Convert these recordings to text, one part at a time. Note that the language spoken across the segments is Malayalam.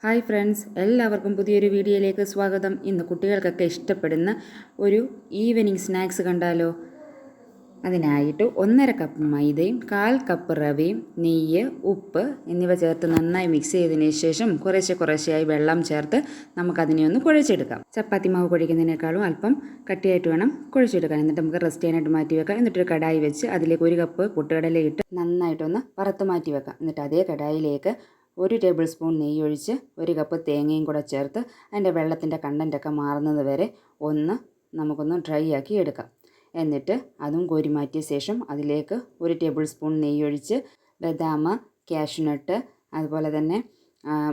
ഹായ് ഫ്രണ്ട്സ്, എല്ലാവർക്കും പുതിയൊരു വീഡിയോയിലേക്ക് സ്വാഗതം. ഇന്ന് കുട്ടികൾക്കൊക്കെ ഇഷ്ടപ്പെടുന്ന ഒരു ഈവനിങ് സ്നാക്സ് കണ്ടാലോ. അതിനായിട്ട് 1.5 കപ്പ് മൈദയും 1/4 കപ്പ് റവയും നെയ്യ്, ഉപ്പ് എന്നിവ ചേർത്ത് നന്നായി മിക്സ് ചെയ്തതിന് ശേഷം കുറേശ്ശെയായി വെള്ളം ചേർത്ത് നമുക്കതിനെ ഒന്ന് കുഴച്ചെടുക്കാം. ചപ്പാത്തി മാവ് കുഴയ്ക്കുന്നതിനേക്കാളും അല്പം കട്ടിയായിട്ട് വേണം കുഴച്ചെടുക്കാൻ. എന്നിട്ട് നമുക്ക് റെസ്റ്റ് ചെയ്യാനായിട്ട് മാറ്റി വെക്കാം. എന്നിട്ടൊരു കടായി വെച്ച് അതിലേക്ക് 1 കപ്പ് പൊട്ടുകടല ഇട്ട് നന്നായിട്ടൊന്ന് വറുത്ത് മാറ്റി വെക്കാം. എന്നിട്ട് അതേ കടായിലേക്ക് 1 ടേബിൾ സ്പൂൺ നെയ്യ് ഒഴിച്ച് 1 കപ്പ് തേങ്ങയും കൂടെ ചേർത്ത് അതിൻ്റെ വെള്ളത്തിൻ്റെ കണ്ടൻറ്റൊക്കെ മാറുന്നത് വരെ നമുക്കൊന്ന് ഡ്രൈ ആക്കി എടുക്കാം. എന്നിട്ട് അതും കോരി മാറ്റിയ ശേഷം അതിലേക്ക് 1 ടേബിൾ സ്പൂൺ നെയ്യ് ഒഴിച്ച് ബദാം, കാഷ്യൂനട്ട് അതുപോലെ തന്നെ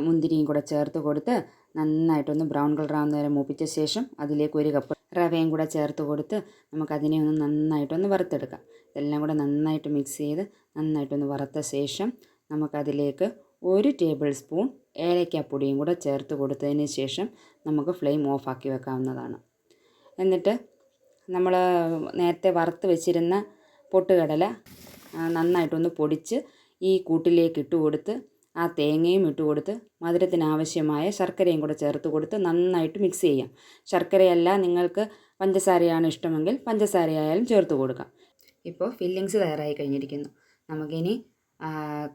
മുന്തിരിയും കൂടെ ചേർത്ത് കൊടുത്ത് നന്നായിട്ടൊന്ന് ബ്രൗൺ കളറാകുന്ന വരെ മൂപ്പിച്ച ശേഷം അതിലേക്ക് 1 കപ്പ് റവയും കൂടെ ചേർത്ത് കൊടുത്ത് നമുക്കതിനെ ഒന്ന് നന്നായിട്ടൊന്ന് വറുത്തെടുക്കാം. ഇതെല്ലാം കൂടെ നന്നായിട്ട് മിക്സ് ചെയ്ത് നന്നായിട്ടൊന്ന് വറുത്ത ശേഷം നമുക്കതിലേക്ക് 1 ടേബിൾ സ്പൂൺ ഏലക്കാപ്പൊടിയും കൂടെ ചേർത്ത് കൊടുത്തതിന് ശേഷം നമുക്ക് ഫ്ലെയിം ഓഫാക്കി വെക്കാവുന്നതാണ്. എന്നിട്ട് നമ്മൾ നേരത്തെ വറുത്ത് വെച്ചിരുന്ന പൊട്ടുകടല നന്നായിട്ടൊന്ന് പൊടിച്ച് ഈ കൂട്ടിലേക്ക് ഇട്ട് കൊടുത്ത് ആ തേങ്ങയും ഇട്ട് കൊടുത്ത് മധുരത്തിനാവശ്യമായ ശർക്കരയും കൂടെ ചേർത്ത് കൊടുത്ത് നന്നായിട്ട് മിക്സ് ചെയ്യാം. ശർക്കരയല്ല നിങ്ങൾക്ക് പഞ്ചസാരയാണ് ഇഷ്ടമെങ്കിൽ പഞ്ചസാരയായാലും ചേർത്ത് കൊടുക്കാം. ഇപ്പോൾ ഫില്ലിങ്സ് തയ്യാറായി കഴിഞ്ഞിരിക്കുന്നു. നമുക്കിനി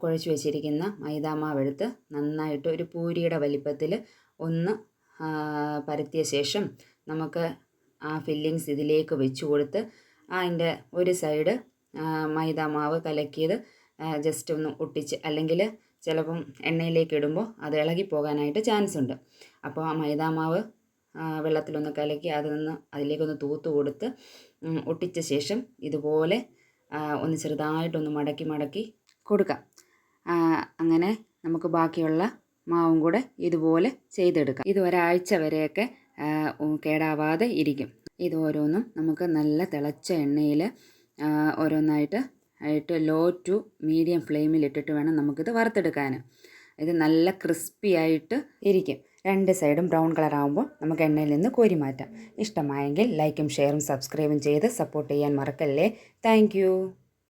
കുഴച്ച് വെച്ചിരിക്കുന്ന മൈദാമാവെടുത്ത് നന്നായിട്ട് ഒരു പൂരിയുടെ വലിപ്പത്തിൽ ഒന്ന് പരത്തിയ ശേഷം നമുക്ക് ആ ഫില്ലിങ്സ് ഇതിലേക്ക് വെച്ച് കൊടുത്ത് അതിൻ്റെ ഒരു സൈഡ് മൈദാമാവ് കലക്കിയത് ജസ്റ്റ് ഒന്ന് ഒട്ടിച്ച്, അല്ലെങ്കിൽ ചിലപ്പം എണ്ണയിലേക്ക് ഇടുമ്പോൾ അത് ഇളകി പോകാനായിട്ട് ചാൻസ് ഉണ്ട്. അപ്പോൾ ആ മൈദാമാവ് വെള്ളത്തിലൊന്ന് കലക്കി അതിലേക്കൊന്ന് തൂത്ത് കൊടുത്ത് ഒട്ടിച്ച ശേഷം ഇതുപോലെ ഒന്ന് ചെറുതായിട്ടൊന്ന് മടക്കി കൊടുക്കാം. അങ്ങനെ നമുക്ക് ബാക്കിയുള്ള മാവും കൂടെ ഇതുപോലെ ചെയ്തെടുക്കാം. ഇത് ഒരാഴ്ച വരെയൊക്കെ കേടാവാതെ ഇരിക്കും. ഇത് ഓരോന്നും നമുക്ക് നല്ല തിളച്ച എണ്ണയിൽ ഓരോന്നായിട്ട് ലോ ടു മീഡിയം ഫ്ലെയിമിൽ ഇട്ടിട്ട് വേണം നമുക്കിത് വറുത്തെടുക്കാൻ. ഇത് നല്ല ക്രിസ്പി ആയിട്ട് ഇരിക്കും. 2 സൈഡും ബ്രൗൺ കളറാകുമ്പോൾ നമുക്ക് എണ്ണയിൽ നിന്ന് കോരി മാറ്റാം. ഇഷ്ടമായെങ്കിൽ ലൈക്കും ഷെയറും സബ്സ്ക്രൈബും ചെയ്ത് സപ്പോർട്ട് ചെയ്യാൻ മറക്കല്ലേ. താങ്ക്